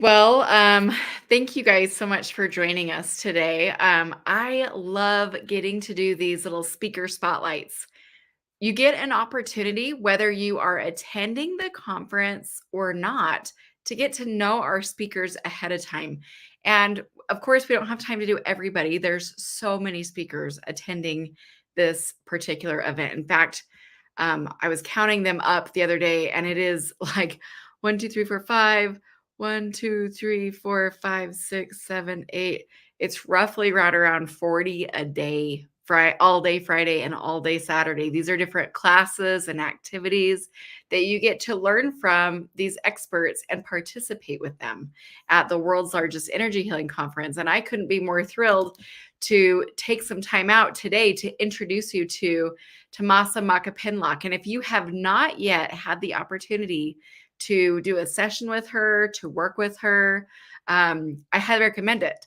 Well, thank you guys so much for joining us today. I love getting to do these little speaker spotlights. You get an opportunity, whether you are attending the conference or not, to get to know our speakers ahead of time. And of course, we don't have time to do everybody. There's so many speakers attending this particular event. In fact, I was counting them up the other day, and it is like 1, 2, 3, 4, 5, 1, 2, 3, 4, 5, 6, 7, 8. It's roughly right around 40 a day, all day Friday and all day Saturday. These are different classes and activities that you get to learn from these experts and participate with them at the world's largest energy healing conference. And I couldn't be more thrilled to take some time out today to introduce you to Tomasa Macapinlac. And if you have not yet had the opportunity to do a session with her, to work with her, I highly recommend it.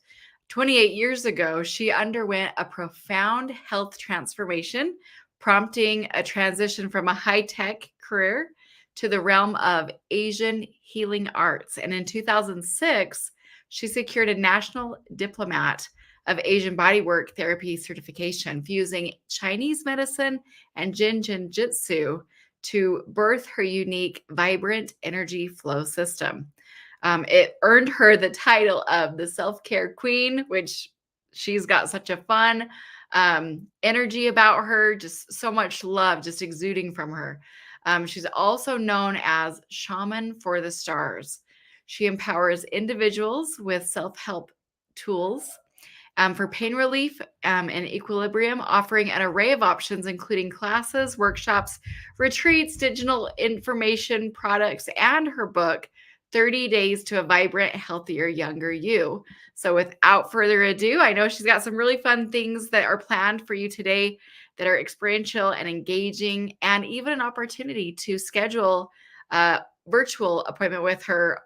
28 years ago, she underwent a profound health transformation, prompting a transition from a high-tech career to the realm of Asian healing arts. And in 2006, she secured a national Diplomat of Asian Bodywork therapy certification, fusing Chinese medicine and Jyutsu to birth her unique, vibrant energy flow system. It earned her the title of the self-care queen, which she's got such a fun energy about her, just so much love just exuding from her. She's also known as Shaman for the stars. She empowers individuals with self-help tools for pain relief and equilibrium, offering an array of options, including classes, workshops, retreats, digital information products, and her book, 30 Days to a Vibrant, Healthier, Younger You. So without further ado, I know she's got some really fun things that are planned for you today that are experiential and engaging, and even an opportunity to schedule a virtual appointment with her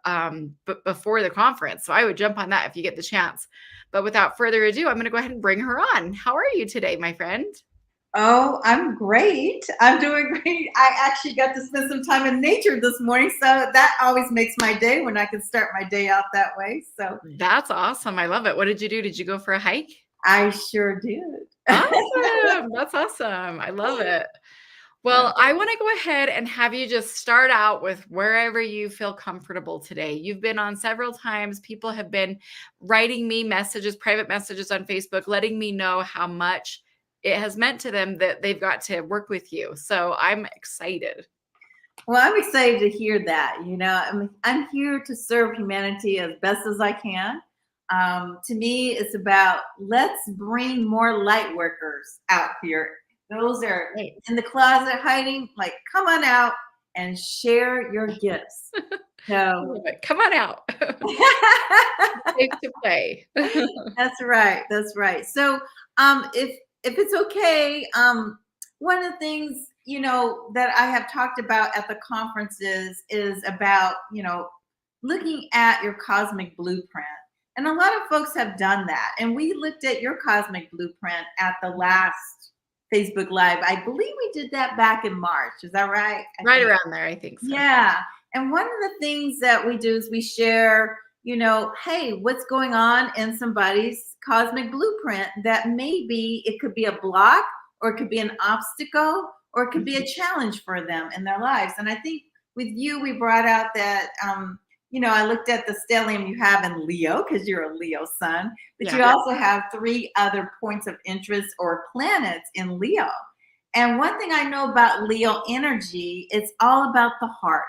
before the conference. So I would jump on that if you get the chance. But without further ado, I'm going to go ahead and bring her on. How are you today, my friend? Oh, I'm great. I'm doing great. I actually got to spend some time in nature this morning, so that always makes my day when I can start my day out that way. So That's awesome. I love it. What did you do? Did you go for a hike? I sure did. Awesome. That's awesome. I love it. Yeah. Well, I want to go ahead and have you just start out with wherever you feel comfortable today. You've been on several times. People have been writing me messages, private messages on Facebook, letting me know how much it has meant to them that they've got to work with you. So I'm excited. Well, I'm excited to hear that. I'm here to serve humanity as best as I can. To me, it's about let's bring more light workers out here. Those are Right. in the closet hiding, like, come on out and share your gifts. I So love it. Come on out. Safe to play. that's right. That's right. So, if it's okay, one of the things that I have talked about at the conferences is about looking at your cosmic blueprint, and a lot of folks have done that. And we looked at your cosmic blueprint at the last Facebook Live. I believe we did that back in March. Is that right? Right around there, I think so. Yeah. And one of the things that we do is we share, hey, what's going on in somebody's cosmic blueprint that maybe it could be a block, or it could be an obstacle, or it could be a challenge for them in their lives. And I think with you, we brought out that, I looked at the stellium you have in Leo because you're a Leo sun, but you Yeah. also have 3 other points of interest or planets in Leo. And one thing I know about Leo energy, it's all about the heart.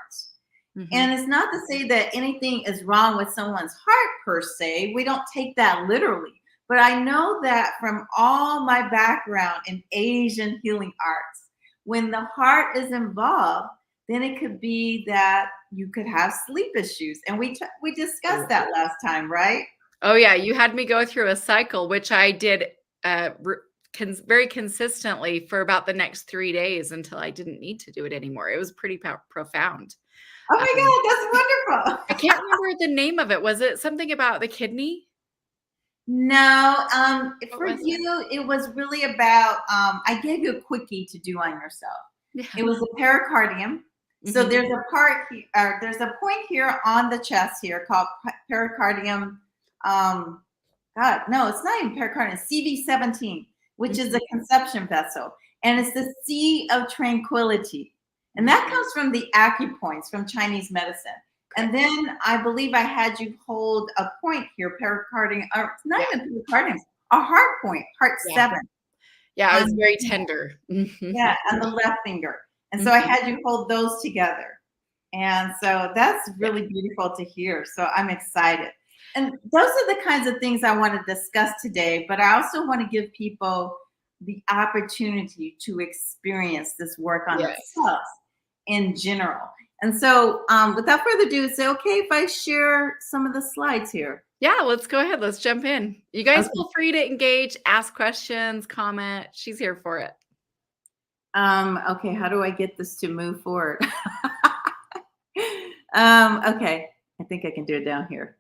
And it's not to say that anything is wrong with someone's heart per se. We don't take that literally. But I know that from all my background in Asian healing arts, when the heart is involved, then it could be that you could have sleep issues. And we discussed that last time, right? Oh, yeah. You had me go through a cycle, which I did very consistently for about the next 3 days until I didn't need to do it anymore. It was pretty profound. Oh my God, that's I wonderful. can't remember the name of it. Was it something about the kidney? No, What for was it? you, it was really about, I gave you a quickie to do on yourself. Yeah. It was the pericardium, So Mhm. there's a part here, there's a point here on the chest here called pericardium. Um, God, no, it's not even pericardium. CV17, which is Mhm. a conception vessel, and it's the sea of tranquility, and that Mhm. comes from the acupoints from Chinese medicine. Okay. And then I believe I had you hold a point here, pericardium, or it's not Yeah. even pericardium, a heart point, heart Yeah. 7, Yeah, it was and very tender. yeah, Mhm. and the left finger. And so I Mhm. had you hold those together. And so that's Yeah. really beautiful to hear. So I'm excited. And those are the kinds of things I want to discuss today. But I also want to give people the opportunity to experience this work on Yes. themselves in general. And so, without further ado, is it okay if I share some of the slides here? Yeah, let's go ahead. Let's jump in. You guys Okay. feel free to engage, ask questions, comment. She's here for it. Okay. How do I get this to move forward? Okay. I think I can do it down here.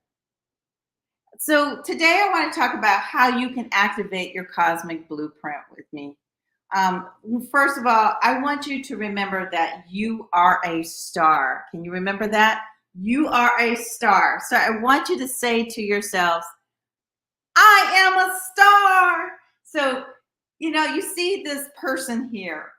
So today I want to talk about how you can activate your cosmic blueprint with me. Um, First of all, I want you to remember that you are a star. Can you remember that? You are a star. So I want you to say to yourselves, I am a star. So, you see this person here.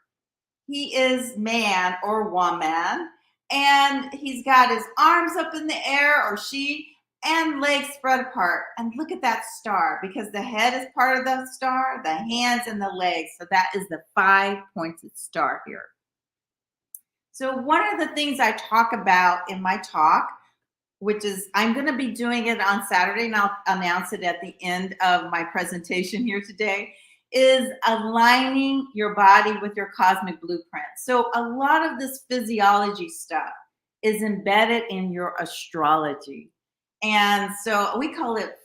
He is man or woman, and he's got his arms up in the air, or she, and legs spread apart. And look at that star, because the head is part of the star, the hands and the legs. So that is the 5-pointed star here. So one of the things I talk about in my talk, which is I'm going to be doing it on Saturday, and I'll announce it at the end of my presentation here today, is aligning your body with your cosmic blueprint. So a lot of this physiology stuff is embedded in your astrology. And so we call it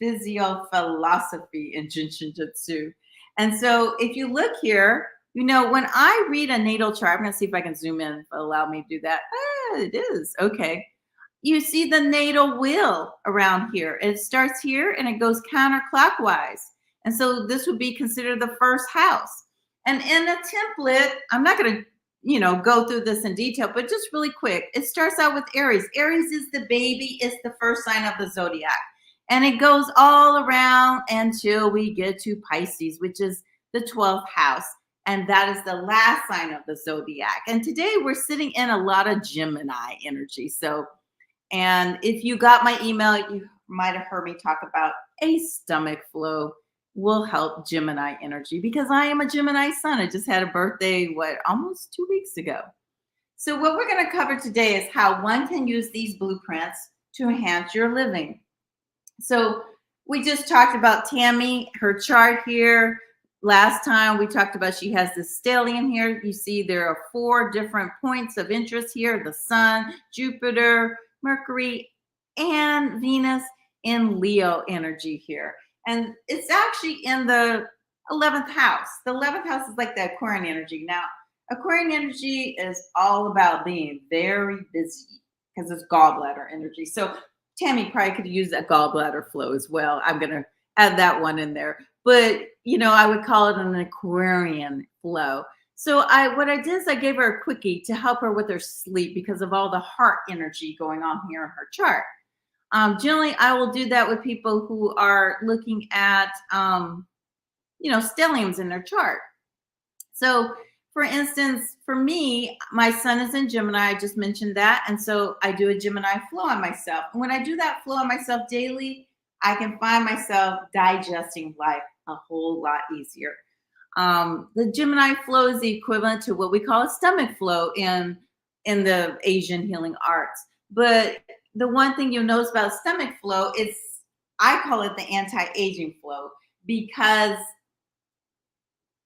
physiophilosophy in Jyutsu. And so if you look here, when I read a natal chart, I'm going to see if I can zoom in, if it'll allow me to do that. It is. Okay. You see the natal wheel around here. It starts here and it goes counterclockwise. And so this would be considered the first house. And in a template, I'm not going to, go through this in detail, but just really quick, it starts out with Aries. Aries is the baby, it's the first sign of the zodiac. And it goes all around until we get to Pisces, which is the 12th house. And that is the last sign of the zodiac. And today we're sitting in a lot of Gemini energy. So, and if you got my email, you might have heard me talk about a stomach flow will help Gemini energy, because I am a Gemini sun. I just had a birthday, almost 2 weeks ago. So what we're going to cover today is how one can use these blueprints to enhance your living. So we just talked about Tammy, her chart here. Last time we talked about she has this stellium here. You see there are 4 different points of interest here: the sun, Jupiter, Mercury, and Venus in Leo energy here. And it's actually in the 11th house. The 11th house is like the Aquarian energy. Now, Aquarian energy is all about being very busy because it's gallbladder energy. So Tammy probably could use a gallbladder flow as well. I'm going to add that one in there. But, I would call it an Aquarian flow. So what I did is I gave her a quickie to help her with her sleep because of all the heart energy going on here in her chart. Generally, I will do that with people who are looking at, stelliums in their chart. So, for instance, for me, my sun is in Gemini. I just mentioned that. And so I do a Gemini flow on myself. And when I do that flow on myself daily, I can find myself digesting life a whole lot easier. The Gemini flow is the equivalent to what we call a stomach flow in the Asian healing arts. But the one thing you'll notice about stomach flow is I call it the anti-aging flow, because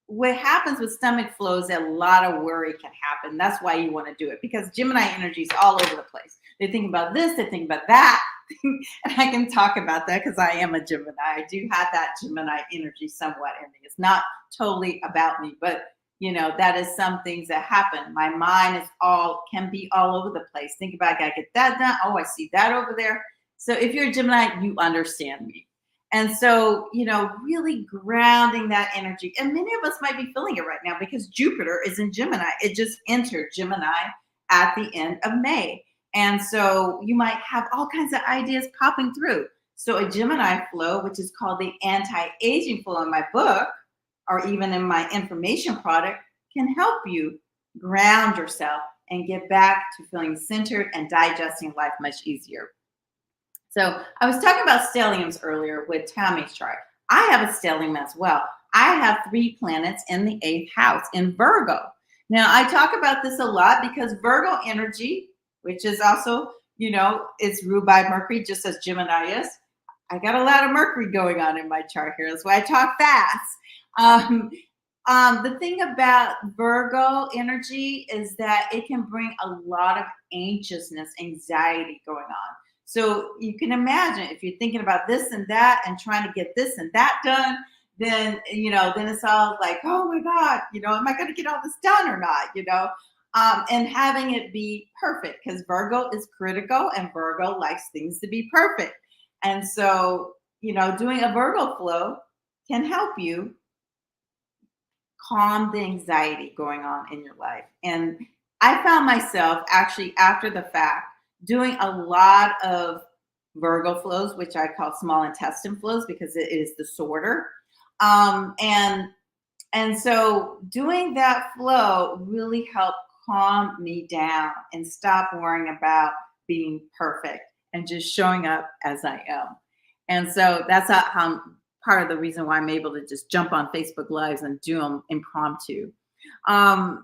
what happens with stomach flow is a lot of worry can happen. That's why you want to do it, because Gemini energy is all over the place. They think about this, they think about that. And I can talk about that because I am a Gemini. I do have that Gemini energy somewhat in me. It's not totally about me, but that is some things that happen. My mind can be all over the place. Think about, I gotta get that done. Oh, I see that over there. So if you're a Gemini, you understand me. And so, really grounding that energy. And many of us might be feeling it right now because Jupiter is in Gemini. It just entered Gemini. at the end of May. And so you might have all kinds of ideas popping through. So a Gemini flow, which is called the anti-aging flow in my book, or even in my information product, can help you ground yourself and get back to feeling centered and digesting life much easier. So I was talking about stelliums earlier with Tammy's chart. I have a stellium as well. I have 3 planets in the 8th house in Virgo. Now, I talk about this a lot because Virgo energy, which is also, it's ruled by Mercury, just as Gemini is. I got a lot of Mercury going on in my chart here. That's why I talk fast. The thing about Virgo energy is that it can bring a lot of anxiousness, anxiety going on. So you can imagine if you're thinking about this and that and trying to get this and that done, then it's all like, oh my God, am I going to get all this done or not? And having it be perfect, because Virgo is critical and Virgo likes things to be perfect. And so, doing a Virgo flow can help you calm the anxiety going on in your life. And I found myself actually after the fact doing a lot of Virgo flows, which I call small intestine flows because it is the sorter. And so doing that flow really helped calm me down and stop worrying about being perfect and just showing up as I am. And so that's how part of the reason why I'm able to just jump on Facebook Lives and do them impromptu. But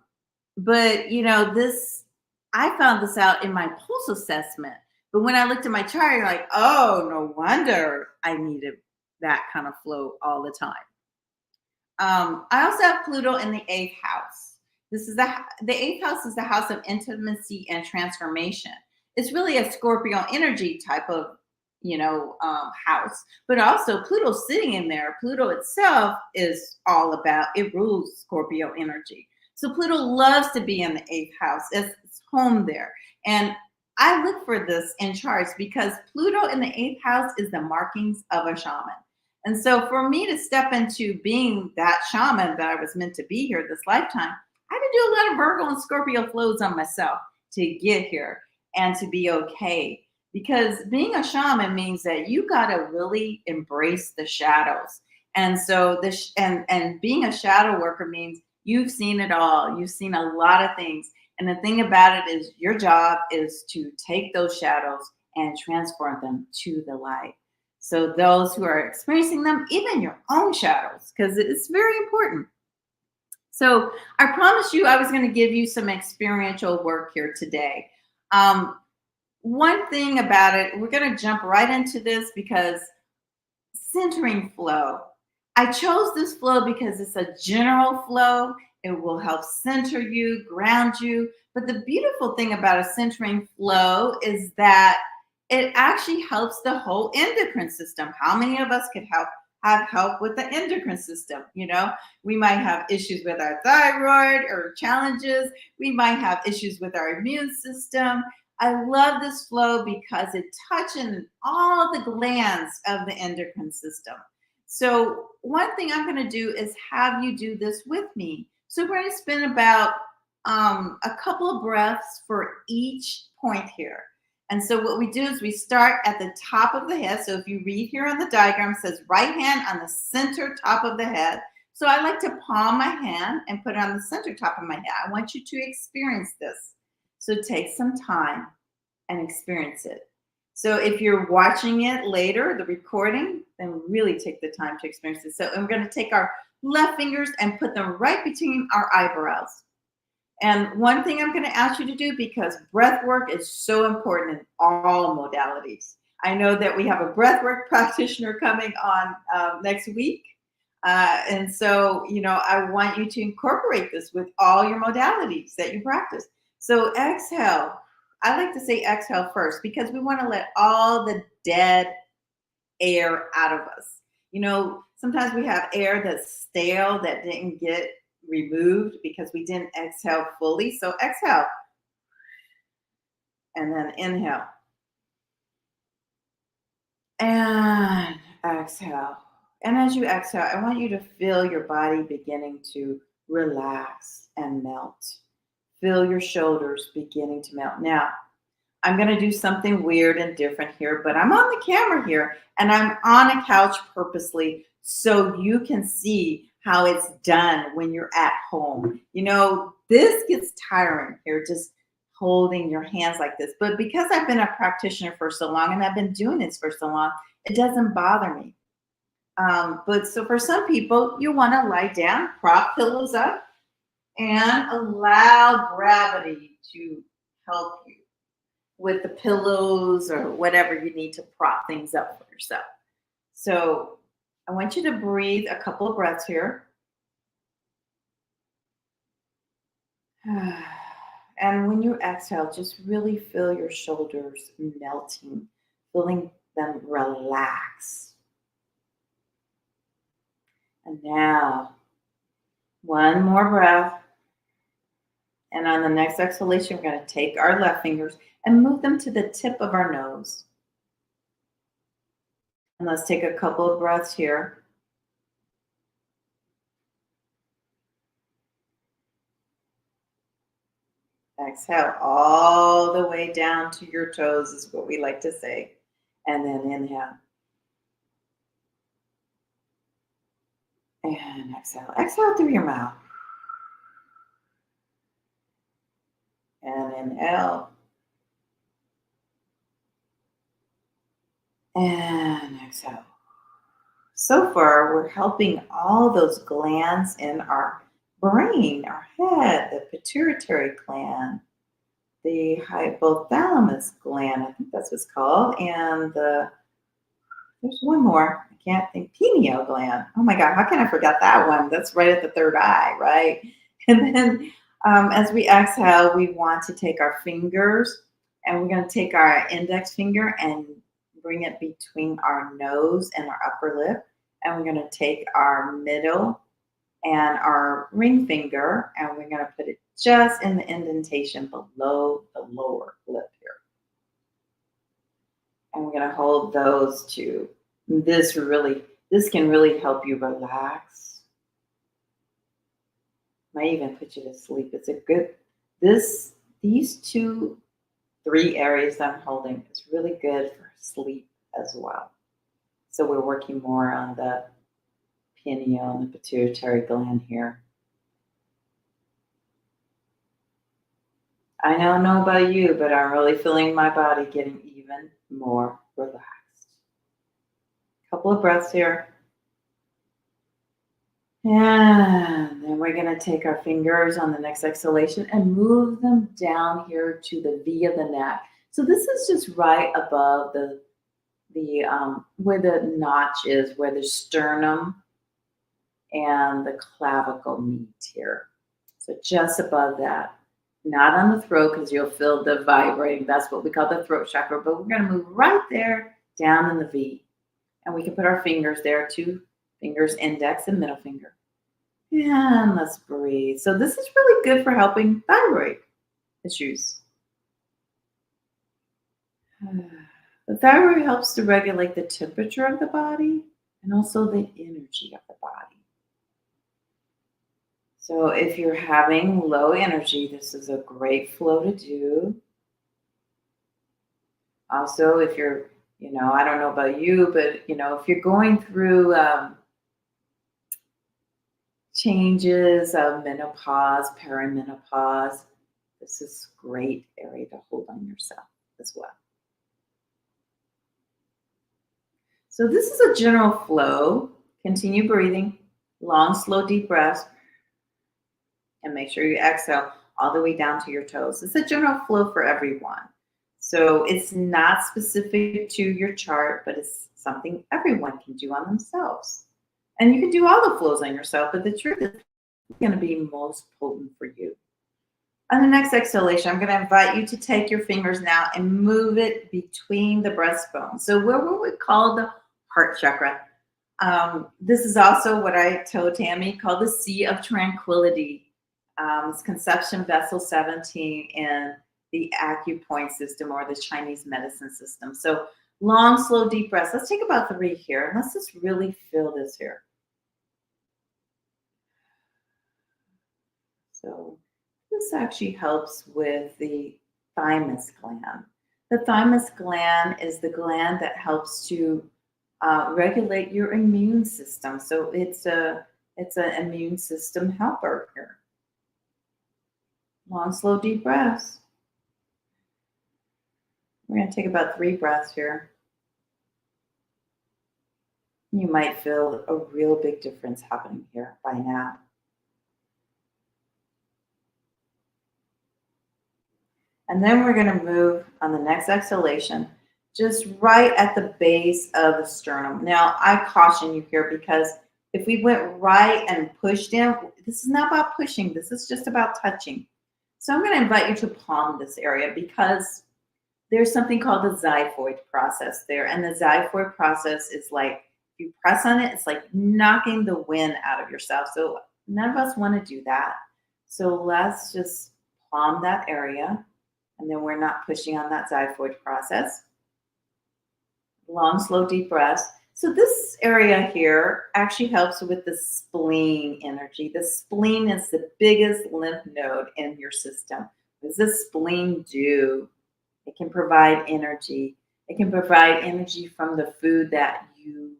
I found this out in my pulse assessment. But when I looked at my chart, I'm like, oh, no wonder I needed that kind of flow all the time. I also have Pluto in the 8th house. This is the 8th house is the house of intimacy and transformation. It's really a Scorpio energy type of house, but also Pluto sitting in there. Pluto itself is all about, it rules Scorpio energy. So Pluto loves to be in the 8th house. It's home there. And I look for this in charts because Pluto in the 8th house is the markings of a shaman. And so for me to step into being that shaman that I was meant to be here this lifetime, I had to do a lot of Virgo and Scorpio flows on myself to get here and to be okay. Because being a shaman means that you got to really embrace the shadows. And so and being a shadow worker means you've seen it all. You've seen a lot of things. And the thing about it is your job is to take those shadows and transform them to the light. So those who are experiencing them, even your own shadows, because it's very important. So I promised you I was going to give you some experiential work here today. One thing about it, we're going to jump right into this because centering flow. I chose this flow because it's a general flow. It will help center you, ground you. But the beautiful thing about a centering flow is that it actually helps the whole endocrine system. How many of us could have help with the endocrine system? We might have issues with our thyroid or challenges. We might have issues with our immune system. I love this flow because it touches all the glands of the endocrine system. So one thing I'm going to do is have you do this with me. So we're going to spend about a couple of breaths for each point here. And so what we do is we start at the top of the head. So if you read here on the diagram, it says right hand on the center top of the head. So I like to palm my hand and put it on the center top of my head. I want you to experience this. So take some time and experience it. So if you're watching it later, the recording, then really take the time to experience it. So I'm going to take our left fingers and put them right between our eyebrows. And one thing I'm going to ask you to do, because breath work is so important in all modalities. I know that we have a breath work practitioner coming on next week. And so, I want you to incorporate this with all your modalities that you practice. So exhale. I like to say exhale first because we want to let all the dead air out of us. Sometimes we have air that's stale that didn't get removed because we didn't exhale fully. So exhale and then inhale and exhale. And as you exhale, I want you to feel your body beginning to relax and melt. Feel your shoulders beginning to melt. Now, I'm going to do something weird and different here, but I'm on the camera here and I'm on a couch purposely so you can see how it's done when you're at home. You know, this gets tiring here, just holding your hands like this. But because I've been a practitioner for so long and I've been doing this for so long, it doesn't bother me. But so for some people, you want to lie down, prop pillows up, and allow gravity to help you with the pillows or whatever you need to prop things up for yourself. So I want you to breathe a couple of breaths here. And when you exhale, just really feel your shoulders melting, feeling them relax. And now, one more breath. And on the next exhalation, we're going to take our left fingers and move them to the tip of our nose. And let's take a couple of breaths here. Exhale all the way down to your toes is what we like to say. And then inhale. And exhale. Exhale through your mouth. And inhale. And exhale. So far, we're helping all those glands in our brain, our head, the pituitary gland, the hypothalamus gland, I think that's what's called, and there's one more, I can't think, pineal gland. Oh my God, how can I forget that one? That's right at the third eye, right? And then as we exhale, we want to take our fingers and we're going to take our index finger and bring it between our nose and our upper lip. And we're going to take our middle and our ring finger and we're going to put it just in the indentation below the lower lip here. And we're going to hold those two. This can really help you relax. Might even put you to sleep. It's a good, these 3 areas I'm holding is really good for sleep as well. So we're working more on the pineal and the pituitary gland here. I don't know about you, but I'm really feeling my body getting even more relaxed. Couple of breaths here. And then we're going to take our fingers on the next exhalation and move them down here to the V of the neck. So this is just right above the where the notch is, where the sternum and the clavicle meet here. So just above that, not on the throat because you'll feel the vibrating. That's what we call the throat chakra, but we're going to move right there down in the V. And we can put our fingers there, 2 fingers, index and middle finger. And let's breathe. So this is really good for helping thyroid issues. The thyroid helps to regulate the temperature of the body and also the energy of the body. So if you're having low energy, this is a great flow to do. Also, if you're, I don't know about you, but, if you're going through changes of menopause, perimenopause, this is a great area to hold on yourself as well. So this is a general flow. Continue breathing, long, slow, deep breaths. And make sure you exhale all the way down to your toes. It's a general flow for everyone. So it's not specific to your chart, but it's something everyone can do on themselves. And you can do all the flows on yourself, but the truth is it's going to be most potent for you. On the next exhalation, I'm going to invite you to take your fingers now and move it between the breastbone. So where we call the heart chakra. This is also what I told Tammy called the Sea of Tranquility. It's conception vessel 17 in the acupoint system or the Chinese medicine system. So long, slow, deep breaths. Let's take about 3 here. And let's just really feel this here. So This actually helps with the thymus gland. The thymus gland is the gland that helps to regulate your immune system. So it's an immune system helper here. Long, slow, deep breaths. We're going to take about 3 breaths here. You might feel a real big difference happening here by now. And then we're going to move on the next exhalation, just right at the base of the sternum. Now, I caution you here because if we went right and pushed in, this is not about pushing, this is just about touching. So I'm going to invite you to palm this area because there's something called the xiphoid process there. And the xiphoid process is like, if you press on it, it's like knocking the wind out of yourself. So none of us want to do that. So let's just palm that area. And then we're not pushing on that xiphoid process. Long, slow, deep breaths. So this area here actually helps with the spleen energy. The spleen is the biggest lymph node in your system. What does the spleen do? It can provide energy. It can provide energy from the food that you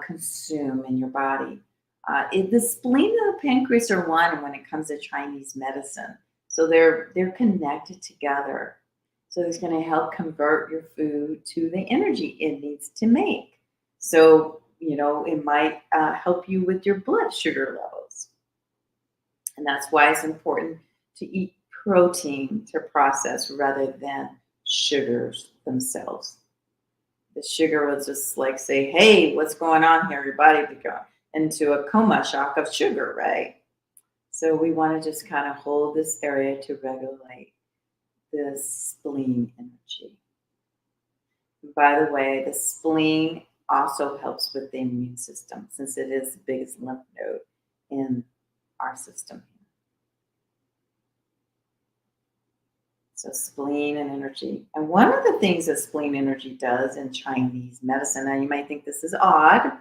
consume in your body. The spleen and the pancreas are one when it comes to Chinese medicine. So they're connected together. So it's going to help convert your food to the energy it needs to make. So, it might help you with your blood sugar levels. And that's why it's important to eat protein to process rather than sugars themselves. The sugar will just like say, hey, what's going on here? Your body would go into a coma shock of sugar, right? So we want to just kind of hold this area to regulate the spleen energy. And by the way, the spleen also helps with the immune system since it is the biggest lymph node in our system. So spleen and energy. And one of the things that spleen energy does in Chinese medicine, now you might think this is odd,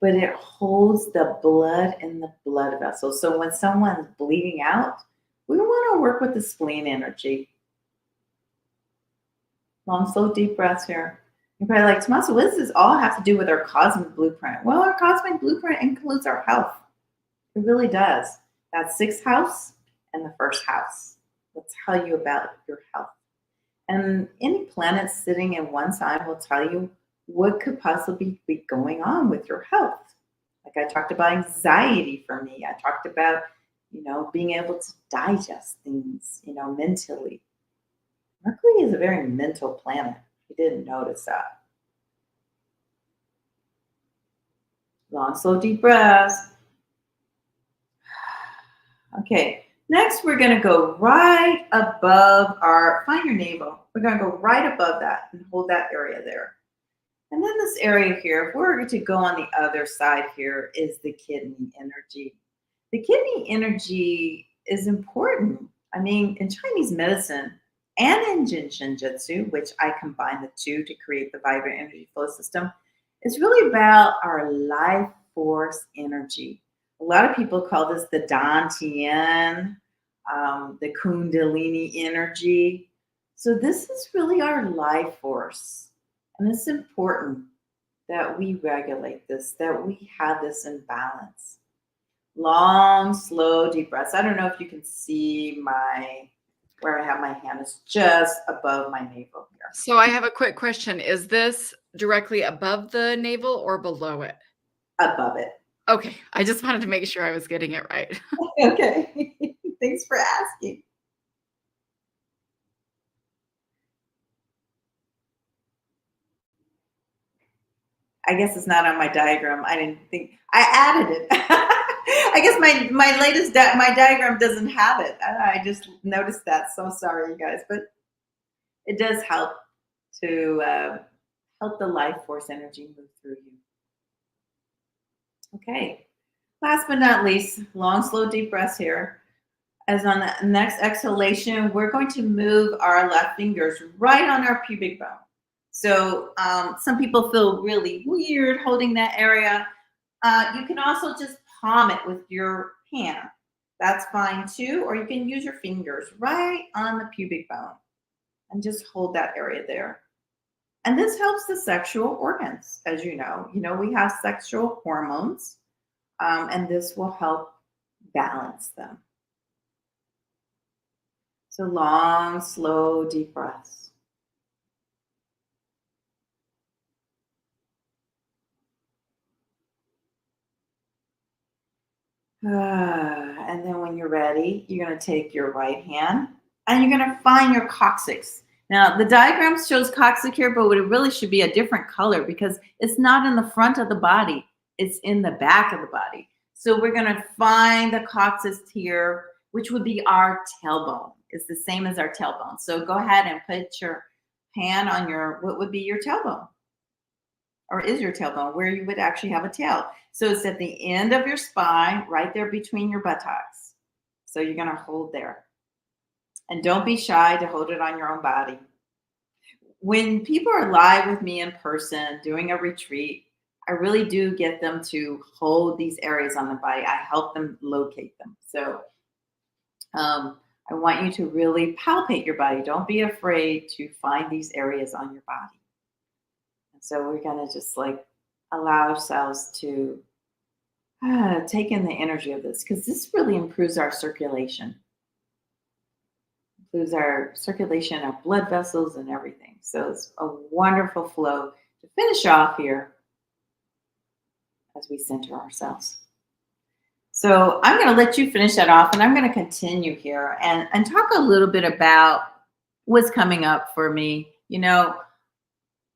but it holds the blood in the blood vessels. So when someone's bleeding out, we want to work with the spleen energy. Long, slow, deep breaths here. You're probably like, Tomasa, what does this all have to do with our cosmic blueprint? Well, our cosmic blueprint includes our health. It really does. That's 6th house and the 1st house. Will tell you about your health. And any planet sitting in one sign will tell you what could possibly be going on with your health. Like I talked about anxiety for me. I talked about, being able to digest things, mentally. Mercury is a very mental planet. You didn't notice that. Long, slow, deep breaths. Okay. Next, we're going to go right above find your navel. We're going to go right above that and hold that area there. And then this area here, if we're going to go on the other side here, is the kidney energy. The kidney energy is important. I mean, in Chinese medicine and in Jyutsu, which I combine the two to create the vibrant energy flow system, it's really about our life force energy. A lot of people call this the Dantian, the Kundalini energy. So this is really our life force. And it's important that we regulate this, that we have this in balance. Long, slow, deep breaths. I don't know if you can see where I have my hand is just above my navel here. So I have a quick question. Is this directly above the navel or below it? Above it. Okay. I just wanted to make sure I was getting it right. Okay. Thanks for asking. I guess it's not on my diagram. I didn't think I added it. I guess my latest my diagram doesn't have it. I just noticed that. So sorry, you guys, but it does help to help the life force energy move through you. Okay. Last but not least, long, slow, deep breaths here. As on the next exhalation, we're going to move our left fingers right on our pubic bone. So some people feel really weird holding that area. You can also just palm it with your hand. That's fine too. Or you can use your fingers right on the pubic bone and just hold that area there. And this helps the sexual organs, as you know. You know, we have sexual hormones, and this will help balance them. So long, slow, deep breaths. And then when you're ready, you're going to take your right hand and you're going to find your coccyx. Now, the diagram shows coccyx here, but it really should be a different color because it's not in the front of the body. It's in the back of the body. So we're going to find the coccyx here, which would be our tailbone. It's the same as our tailbone. So go ahead and put your hand on your, what would be your tailbone? Or is your tailbone where you would actually have a tail. So it's at the end of your spine, right there between your buttocks. So you're going to hold there. And don't be shy to hold it on your own body. When people are live with me in person doing a retreat, I really do get them to hold these areas on the body. I help them locate them. So I want you to really palpate your body. Don't be afraid to find these areas on your body. And so we're going to just like allow ourselves to take in the energy of this because this really improves our circulation. Improves our circulation, our blood vessels, and everything. So it's a wonderful flow to finish off here as we center ourselves. So I'm going to let you finish that off, and I'm going to continue here and talk a little bit about what's coming up for me. You know,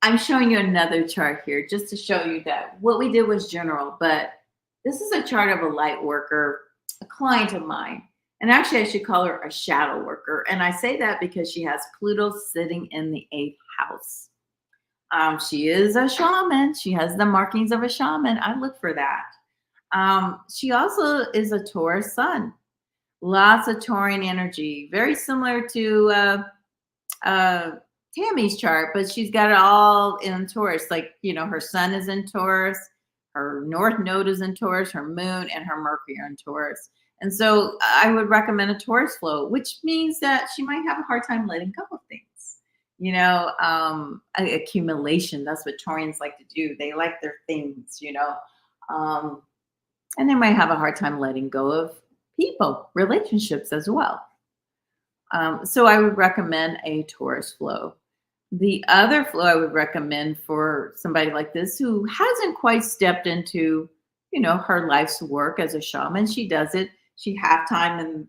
I'm showing you another chart here just to show you that what we did was general, but this is a chart of a light worker, a client of mine. And actually, I should call her a shadow worker. And I say that because she has Pluto sitting in the 8th house. She is a shaman. She has the markings of a shaman. I look for that. She also is a Taurus sun. Lots of Taurian energy. Very similar to Tammy's chart, but she's got it all in Taurus. Like, you know, her sun is in Taurus. Her north node is in Taurus. Her moon and her Mercury are in Taurus. And so I would recommend a Taurus flow, which means that she might have a hard time letting go of things. You know, accumulation. That's what Taurians like to do. They like their things, you know. And they might have a hard time letting go of people, relationships as well. So I would recommend a Taurus flow. The other flow I would recommend for somebody like this who hasn't quite stepped into, you know, her life's work as a shaman. She does it. She half time in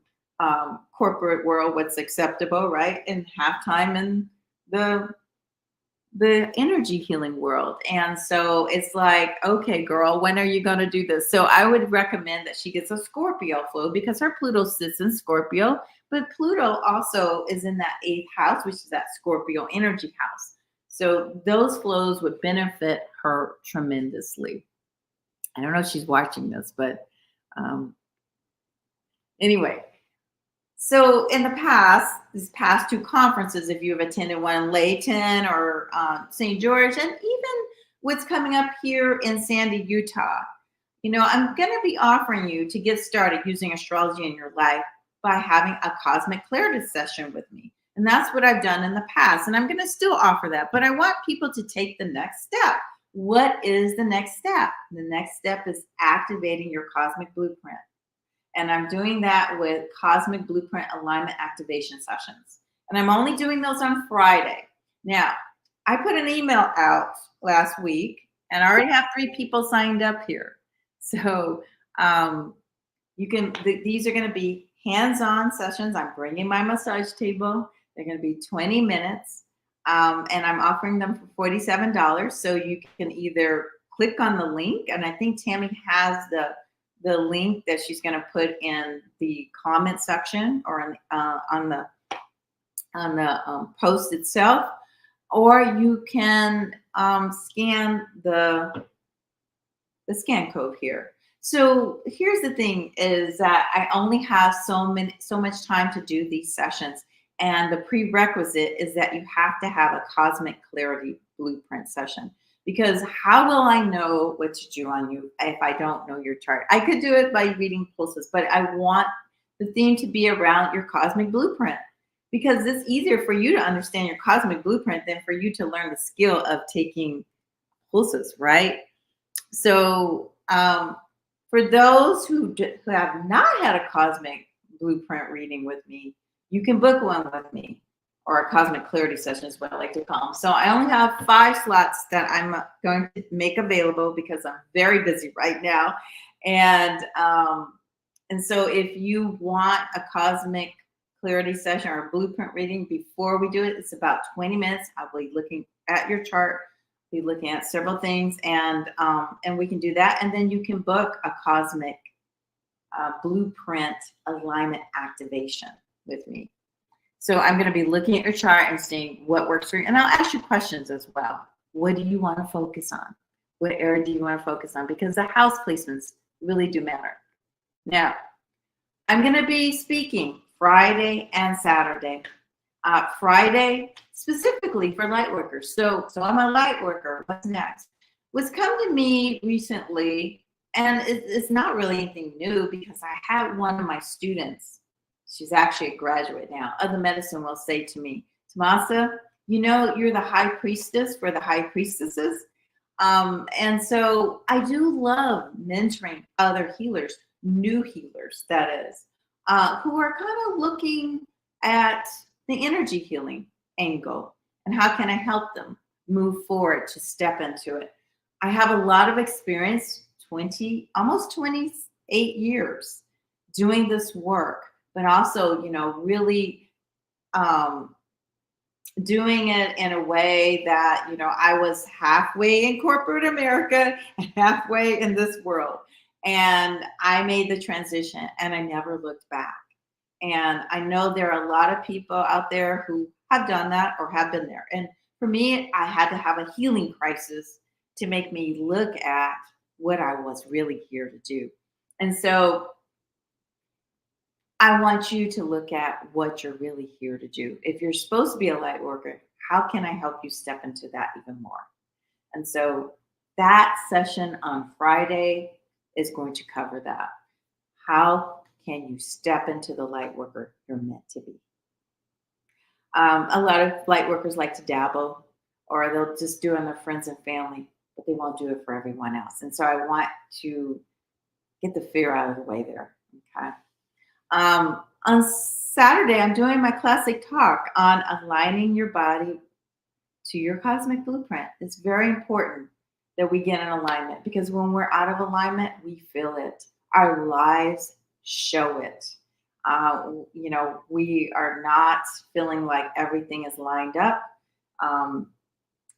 corporate world, what's acceptable, right? And half time in the energy healing world. And so it's like, okay, girl, when are you going to do this? So I would recommend that she gets a Scorpio flow because her Pluto sits in Scorpio, but Pluto also is in that 8th house, which is that Scorpio energy house. So those flows would benefit her tremendously. I don't know if she's watching this, but anyway. So in the past, these past 2 conferences, if you have attended one in Layton or St. George, and even what's coming up here in Sandy, Utah, you know, I'm going to be offering you to get started using astrology in your life by having a cosmic clarity session with me. And that's what I've done in the past. And I'm going to still offer that. But I want people to take the next step. What is the next step? The next step is activating your cosmic blueprint. And I'm doing that with Cosmic Blueprint Alignment Activation Sessions. And I'm only doing those on Friday. Now, I put an email out last week, and I already have 3 people signed up here. So you can, these are going to be hands-on sessions. I'm bringing my massage table. They're going to be 20 minutes. And I'm offering them for $47. So you can either click on the link, and I think Tammy has the link that she's going to put in the comment section or on the post itself, or you can scan the scan code here. So here's the thing: is that I only have so much time to do these sessions, and the prerequisite is that you have to have a cosmic clarity blueprint session. Because how will I know what to do on you if I don't know your chart? I could do it by reading pulses, but I want the theme to be around your cosmic blueprint, because it's easier for you to understand your cosmic blueprint than for you to learn the skill of taking pulses, right? So for those who have not had a cosmic blueprint reading with me, you can book one with me, or a cosmic clarity session is what I like to call them. So I only have 5 slots that I'm going to make available because I'm very busy right now. And so if you want a cosmic clarity session or a blueprint reading before we do it, it's about 20 minutes. I'll be looking at your chart, be looking at several things, and we can do that. And then you can book a cosmic blueprint alignment activation with me. So I'm going to be looking at your chart and seeing what works for you. And I'll ask you questions as well. What do you want to focus on? What area do you want to focus on? Because the house placements really do matter. Now, I'm going to be speaking Friday and Saturday. Friday, specifically for light workers. So I'm a light worker. What's next? What's come to me recently, and it's not really anything new, because I had one of my students, she's actually a graduate now, of the medicine, will say to me, Tomasa, you're the high priestess for the high priestesses. And so I do love mentoring other healers, new healers, that is, who are kind of looking at the energy healing angle and how can I help them move forward to step into it. I have a lot of experience, almost 28 years doing this work, but also, really doing it in a way that, I was halfway in corporate America and halfway in this world. And I made the transition and I never looked back. And I know there are a lot of people out there who have done that or have been there. And for me, I had to have a healing crisis to make me look at what I was really here to do. And so I want you to look at what you're really here to do. If you're supposed to be a light worker, how can I help you step into that even more? And so that session on Friday is going to cover that. How can you step into the light worker you're meant to be? A lot of light workers like to dabble, or they'll just do it on their friends and family, but they won't do it for everyone else. And so I want to get the fear out of the way there. Okay. On Saturday, I'm doing my classic talk on aligning your body to your cosmic blueprint. It's very important that we get in alignment, because when we're out of alignment, we feel it. Our lives show it. We are not feeling like everything is lined up.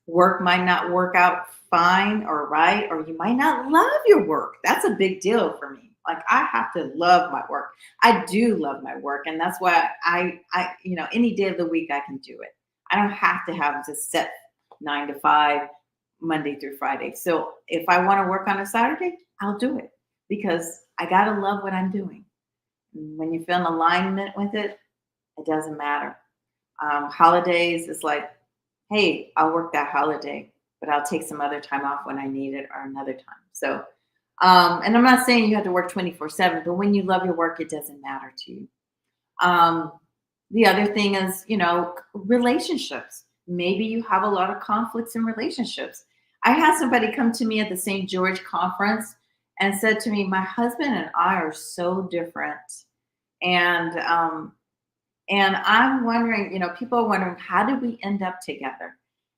Work might not work out fine or right, or you might not love your work. That's a big deal for me. Like, I have to love my work. I do love my work. And that's why I any day of the week I can do it. I don't have to have to set 9 to 5, Monday through Friday. So if I want to work on a Saturday, I'll do it, because I got to love what I'm doing. When you feel in alignment with it, it doesn't matter. Holidays is like, hey, I'll work that holiday, but I'll take some other time off when I need it, or another time. So, and I'm not saying you have to work 24/7, but when you love your work, it doesn't matter to you. The other thing is, relationships. Maybe you have a lot of conflicts in relationships. I had somebody come to me at the St. George conference and said to me, my husband and I are so different. And I'm wondering, people are wondering, how did we end up together?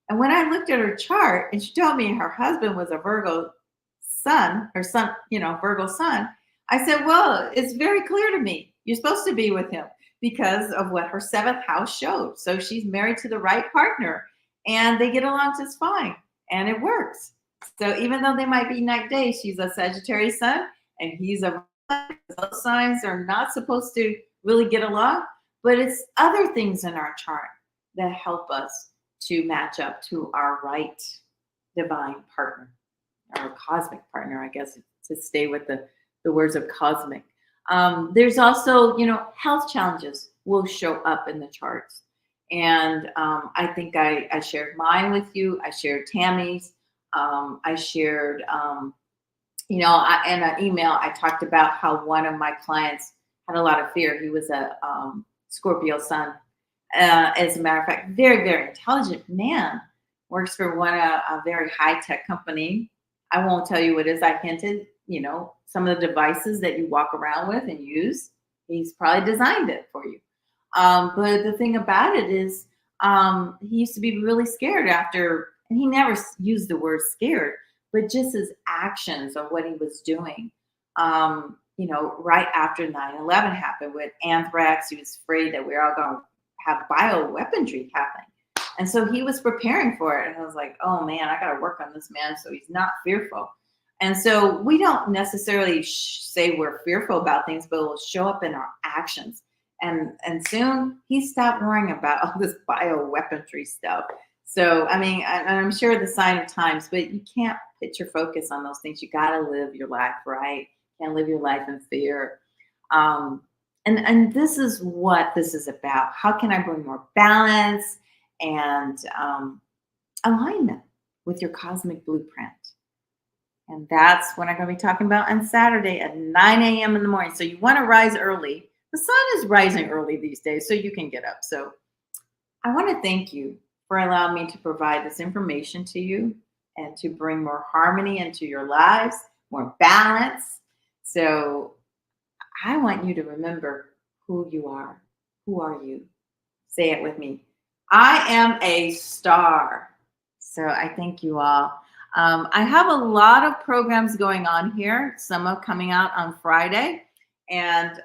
And when I looked at her chart and she told me her husband was a Virgo sun, Virgo sun, I said, well, it's very clear to me. You're supposed to be with him, because of what her 7th house showed. So she's married to the right partner and they get along just fine and it works. So even though they might be night day, she's a Sagittarius sun and he's a, those signs are not supposed to really get along, but it's other things in our chart that help us to match up to our right divine partner, our cosmic partner, I guess, to stay with the words of cosmic. There's also, health challenges will show up in the charts. And I think I shared mine with you. I shared Tammy's. I shared, in an email, I talked about how one of my clients had a lot of fear. He was a Scorpio sun. As a matter of fact, very, very intelligent man. Works for a very high tech company. I won't tell you what it is. I hinted, some of the devices that you walk around with and use. He's probably designed it for you. But the thing about it is, he used to be really scared after, and he never used the word scared, but just his actions of what he was doing. Right after 9/11 happened with anthrax, he was afraid that we we're all going to have bioweaponry happening. And so he was preparing for it. And I was like, oh man, I got to work on this man so he's not fearful. And so we don't necessarily say we're fearful about things, but it will show up in our actions. And soon he stopped worrying about all this bioweaponry stuff. So, I mean, I'm sure the sign of times, but you can't put your focus on those things. You got to live your life, right? You can't live your life in fear. And this is what this is about. How can I bring more balance and alignment with your cosmic blueprint? And that's what I'm going to be talking about on Saturday at 9 a.m. in the morning. So you want to rise early. The sun is rising early these days, so you can get up. So I want to thank you for allowing me to provide this information to you and to bring more harmony into your lives, more balance. So I want you to remember who you are. Who are you? Say it with me. I am a star. So I thank you all. I have a lot of programs going on here. Some are coming out on Friday. And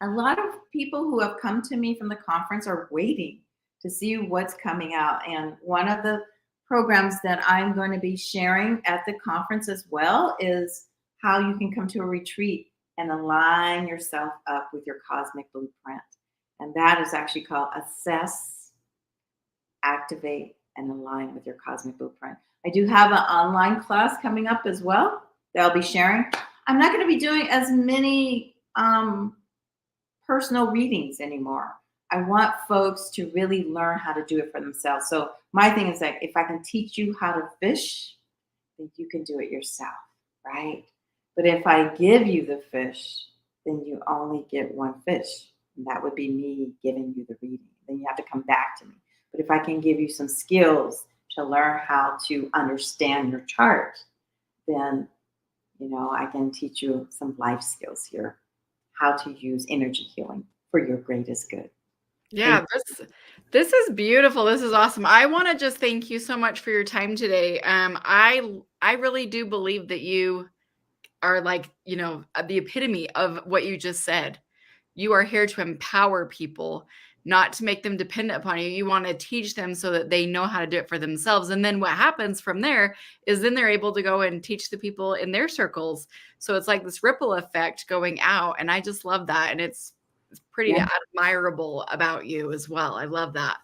a lot of people who have come to me from the conference are waiting to see what's coming out. And one of the programs that I'm going to be sharing at the conference as well is how you can come to a retreat and align yourself up with your cosmic blueprint. And that is actually called Assess, Activate, and Align with Your Cosmic Blueprint. I do have an online class coming up as well that I'll be sharing. I'm not going to be doing as many personal readings anymore. I want folks to really learn how to do it for themselves. So my thing is that if I can teach you how to fish, then you can do it yourself, right? But if I give you the fish, then you only get one fish. And that would be me giving you the reading. Then you have to come back to me. But if I can give you some skills to learn how to understand your chart, then, I can teach you some life skills here, how to use energy healing for your greatest good. Yeah, this is beautiful. This is awesome. I want to just thank you so much for your time today. I really do believe that you are like, the epitome of what you just said. You are here to empower people, not to make them dependent upon you. You want to teach them so that they know how to do it for themselves. And then what happens from there is then they're able to go and teach the people in their circles. So it's like this ripple effect going out. And I just love that. And it's pretty admirable about you as well. I love that.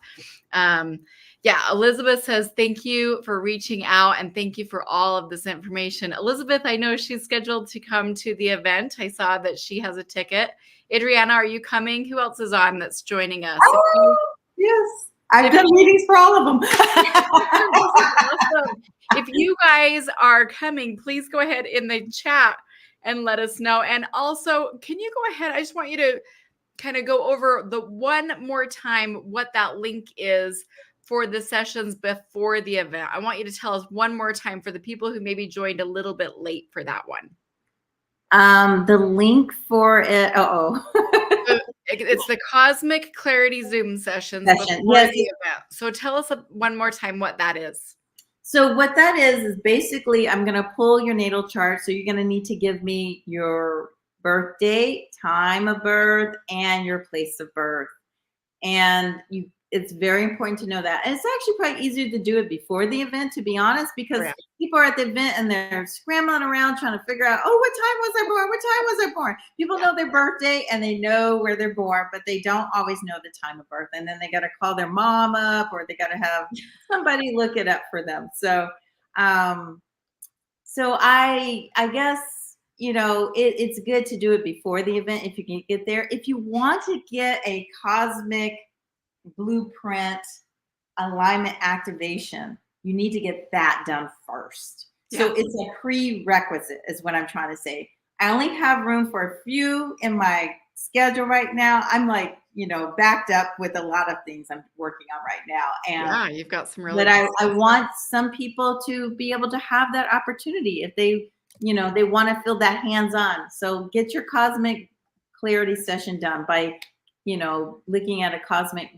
Elizabeth says, thank you for reaching out and thank you for all of this information. Elizabeth, I know she's scheduled to come to the event. I saw that she has a ticket. Adriana, are you coming? Who else is on that's joining us? Yes. I've done meetings for all of them. Awesome. If you guys are coming, please go ahead in the chat and let us know. And also, can you go ahead? I just want you to kind of go over the one more time what that link is for the sessions before the event. I want you to tell us one more time for the people who maybe joined a little bit late for that one. The link for it. It's the Cosmic Clarity Zoom sessions before the event. So tell us one more time what that is. So what that is basically I'm going to pull your natal chart. So you're going to need to give me your birth date, time of birth, and your place of birth. And it's very important to know that. And it's actually probably easier to do it before the event, to be honest, because people are at the event and they're scrambling around trying to figure out, what time was I born? What time was I born? People know their birthday and they know where they're born, but they don't always know the time of birth. And then they got to call their mom up or they got to have somebody look it up for them. So, I guess, it's good to do it before the event if you can get there. If you want to get a cosmic blueprint alignment activation, you need to get that done first. So it's a prerequisite is what I'm trying to say. I only have room for a few in my schedule right now. I'm like, backed up with a lot of things I'm working on right now. Yeah, you've got some really But good I stuff. want some people to be able to have that opportunity if they want to feel that hands-on. So get your cosmic clarity session done by, booking a cosmic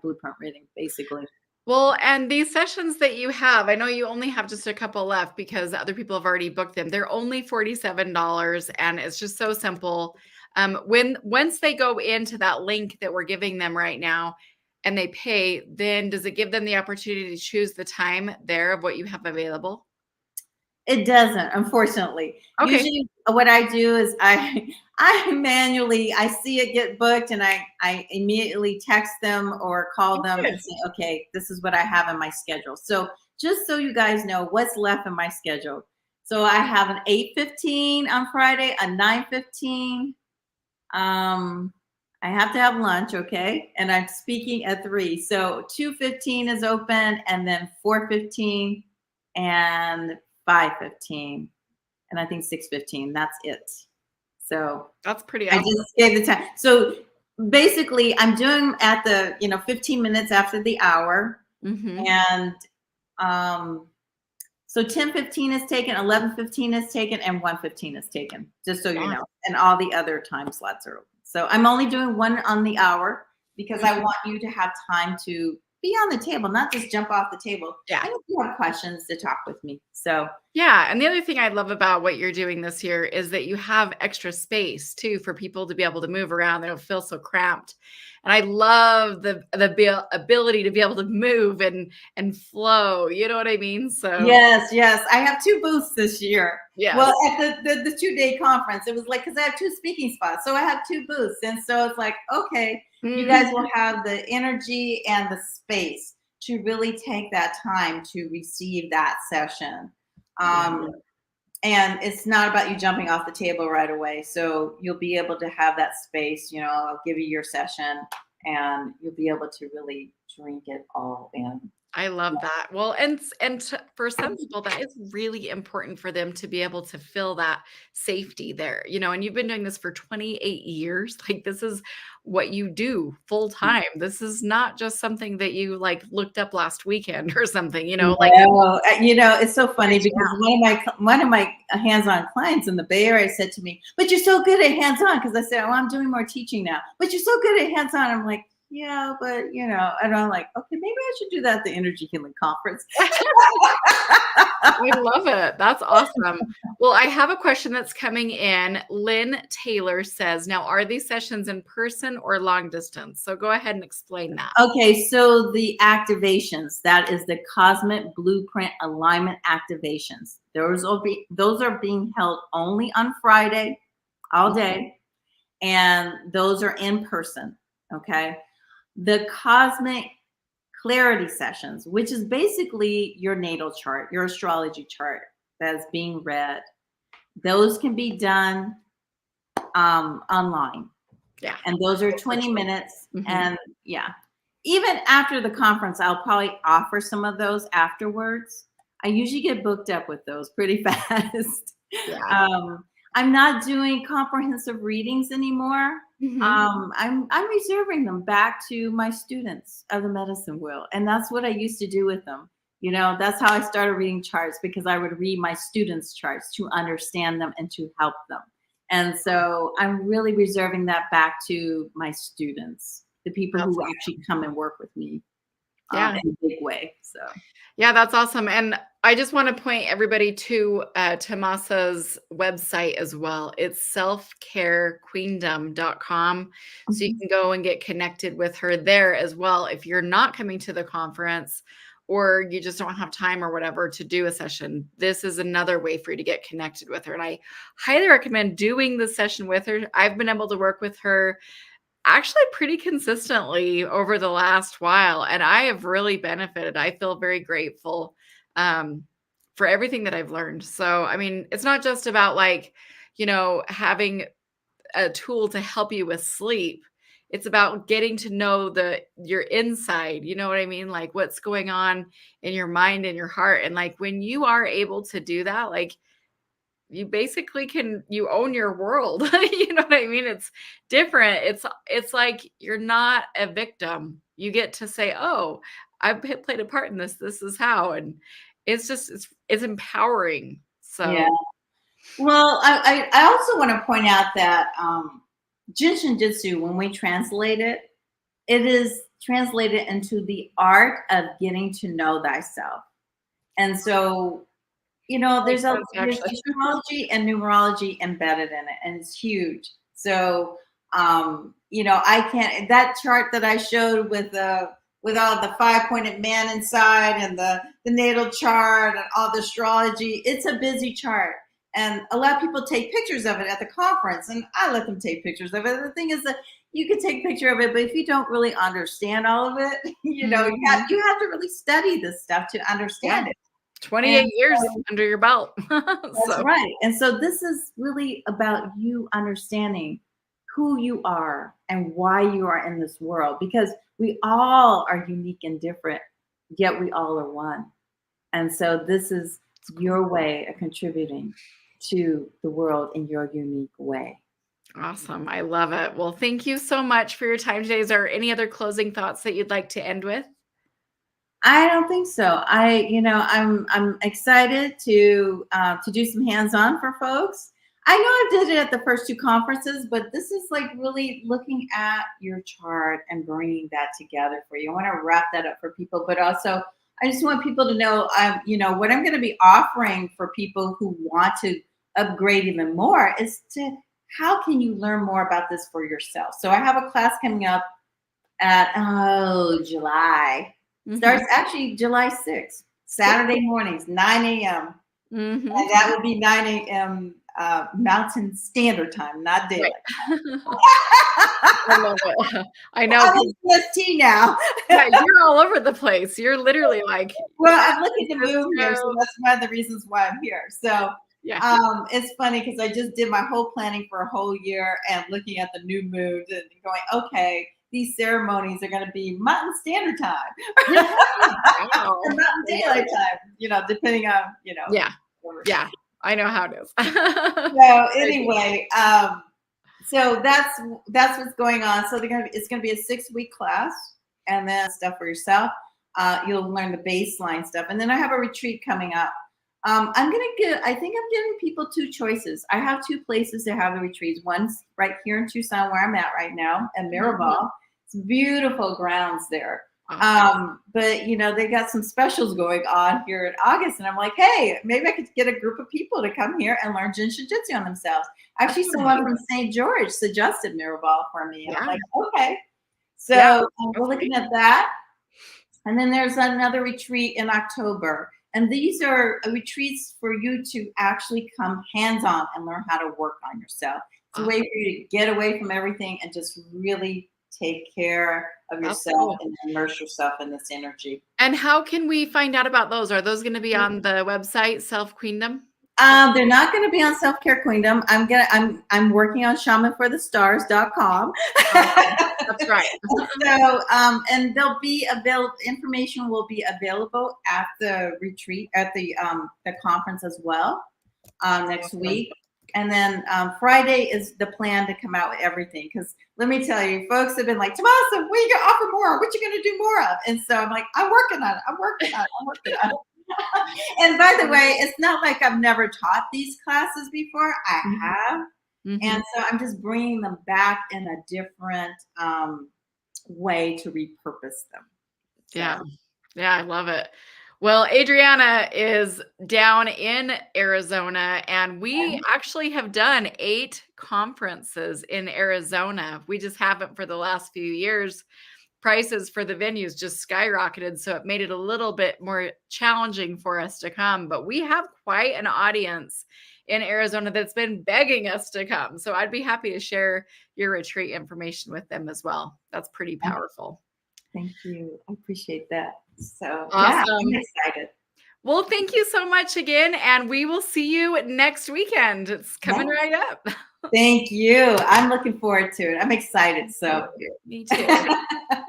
blueprint reading, basically. Well, and these sessions that you have, I know you only have just a couple left because other people have already booked them. They're only $47 and it's just so simple. Once they go into that link that we're giving them right now and they pay, then does it give them the opportunity to choose the time there of what you have available? It doesn't, unfortunately. Okay. Usually what I do is I manually I see it get booked and I immediately text them or call them Good. and say, okay, this is what I have in my schedule. So just so you guys know what's left in my schedule. So I have an 8:15 on Friday, a 9:15. Um, I have to have lunch, okay? And I'm speaking at 3. So 2:15 is open, and then 4:15 and 5:15. And I think 6:15. That's it. So That's pretty I awesome. just gave the time. So basically I'm doing at the 15 minutes after the hour. Mhm. And so 10:15 is taken, 11:15 is taken, and 1:15 is taken, just so you Awesome. know. And all the other time slots are open. So I'm only doing one on the hour because I want you to have time to be on the table, not just jump off the table. Yeah. And if you have questions, to talk with me. So Yeah, and the other thing I love about what you're doing this year is that you have extra space too for people to be able to move around. They don't feel so cramped. And I love the ability to be able to move and flow. You know what I mean? So yes, yes. I have 2 booths this year. yes. Well, at the 2-day conference, it was like because I have 2 speaking spots, so I have 2 booths, and so it's like, okay, you guys Mhm. will have the energy and the space to really take that time to receive that session. Yeah. And it's not about you jumping off the table right away. So you'll be able to have that space. I'll give you your session, and you'll be able to really drink it all in. I love that. Well, for some people, that is really important for them to be able to feel that safety there, and you've been doing this for 28 years. Like, this is what you do full time. This is not just something that you like looked up last weekend or something, like No, it's so funny checked you because out. one of my hands-on clients in the Bay Area said to me, "But you're so good at hands-on." Because I said, "Oh, I'm doing more teaching now." But you're so good at hands-on. I'm like, "Yeah, but and I'm like, okay, maybe I should do that at the Energy Healing Conference." I love it. That's awesome. Well, I have a question that's coming in. Lynn Taylor says, now, are these sessions in person or long distance? So go ahead and explain that. Okay, so the activations, that is the Cosmic Blueprint Alignment activations. Those are being held only on Friday, all day, and those are in person. Okay. The Cosmic Clarity sessions, which is basically your natal chart, your astrology chart that's being read, those can be done online. Yeah. And those are 20 minutes. Mhm. And yeah, even after the conference, I'll probably offer some of those afterwards. I usually get booked up with those pretty fast. Yeah. I'm not doing comprehensive readings anymore. Mhm. I'm reserving them back to my students of the medicine wheel, and that's what I used to do with them. That's how I started reading charts, because I would read my students' charts to understand them and to help them. And so I'm really reserving that back to my students, the people That's who awesome. actually come and work with me Yeah. in a big way. So Yeah, that's awesome. And I just want to point everybody to Tomasa's website as well. It's selfcarequeendom.com. So you mhm. can go and get connected with her there as well. If you're not coming to the conference or you just don't have time or whatever to do a session, this is another way for you to get connected with her. And I highly recommend doing the session with her. I've been able to work with her actually pretty consistently over the last while, and I have really benefited. I feel very grateful, um, for everything that I've learned. So, I mean, it's not just about like, having a tool to help you with sleep. It's about getting to know your inside, you know what I mean? Like what's going on in your mind and your heart. And like when you are able to do that, like you basically you own your world. You know what I mean? It's different. It's like you're not a victim. You get to say, oh, I played a part in this. This is how. And it's just, it's empowering. Yeah. So Well, I also want to point out that Jinshin Jitsu, when we translate it, it is translated into the art of getting to know thyself. And so, there's actually, astrology and numerology embedded in it, and it's huge. So, I can't, that chart that I showed with all the 5-pointed man inside and the natal chart and all the astrology, it's a busy chart. And a lot of people take pictures of it at the conference, and I let them take pictures of it. The thing is that you can take a picture of it, but if you don't really understand all of it, you have to really study this stuff to understand it. 28 years under your belt. That's right. And so this is really about you understanding who you are and why you are in this world, because we all are unique and different, yet we all are one. And so this is your way of contributing to the world in your unique way. Awesome. I love it. Well, thank you so much for your time today. Is there any other closing thoughts that you'd like to end with? I don't think so. I'm excited to do some hands-on for folks. I know I did it at the first 2 conferences, but this is like really looking at your chart and bringing that together for you. I want to wrap that up for people, but also I just want people to know, what I'm going to be offering for people who want to upgrade even more is how can you learn more about this for yourself? So I have a class coming up at July. Starts actually July 6th, Saturday mornings, 9 a.m. And that will be 9 a.m. Mountain Standard Time, not daylight. I love it. I know. I'm in CST now. Yeah, you're all over the place. You're literally like. Well, I'm looking to move here, so that's one of the reasons why I'm here. So it's funny because I just did my whole planning for a whole year and looking at the new moon and going, okay, these ceremonies are going to be Mountain Standard Time. Wow. Or Mountain Daylight Time, depending on, Yeah, I know how it is. So anyway, so that's what's going on. So it's going to be a 6-week class, and then stuff for yourself. You'll learn the baseline stuff, and then I have a retreat coming up. I think I'm giving people 2 choices. I have 2 places to have the retreats. One's right here in Tucson, where I'm at right now, and Mirabal. It's beautiful grounds there. Awesome. But they got some specials going on here in August, and I'm like, hey, maybe I could get a group of people to come here and learn Jinshin Jitsu on themselves. Actually, someone from St. George suggested Mirabal for me. And I'm like, okay. So we're looking at that. And then there's another retreat in October. And these are retreats for you to actually come hands-on and learn how to work on yourself. It's a way for you to get away from everything and just really take care of yourself and immerse yourself in this energy. And how can we find out about those? Are those going to be on the website, Self Queendom? They're not going to be on Self Care Queendom. I'm working on shamanforthestars.com. That's right. So and there'll be information will be available at the retreat at the conference as well next week. And then Friday is the plan to come out with everything. Because let me tell you, folks have been like, Tomasa, what are you going to offer more? What you going to do more of? And so I'm like, I'm working on it. And by the way, it's not like I've never taught these classes before. I have. And so I'm just bringing them back in a different way to repurpose them. So. Yeah, I love it. Well, Adriana is down in Arizona, and we actually have done 8 conferences in Arizona. We just haven't for the last few years. Prices for the venues just skyrocketed, so it made it a little bit more challenging for us to come. But we have quite an audience in Arizona that's been begging us to come. So I'd be happy to share your retreat information with them as well. That's pretty powerful. Thank you. I appreciate that. So awesome. I'm excited. Well, thank you so much again, and we will see you next weekend. It's coming right up. Thank you. I'm looking forward to it. I'm excited. So me too.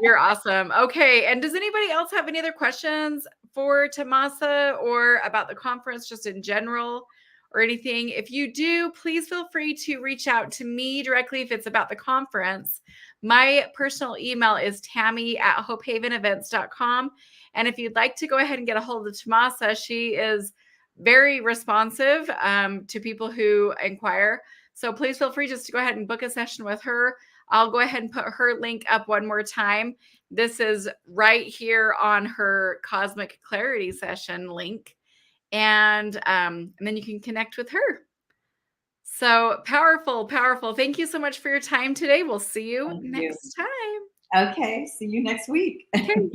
You're awesome. Okay. And does anybody else have any other questions for Tomasa or about the conference just in general or anything. If you do, please feel free to reach out to me directly if it's about the conference. My personal email is tammy@hopehavenevents.com. And if you'd like to go ahead and get a hold of Tomasa, she is very responsive to people who inquire. So please feel free just to go ahead and book a session with her. I'll go ahead and put her link up one more time. This is right here on her Cosmic Clarity session link. And then you can connect with her. So powerful, powerful. Thank you so much for your time today. We'll see you next time. Okay. See you next week. Okay.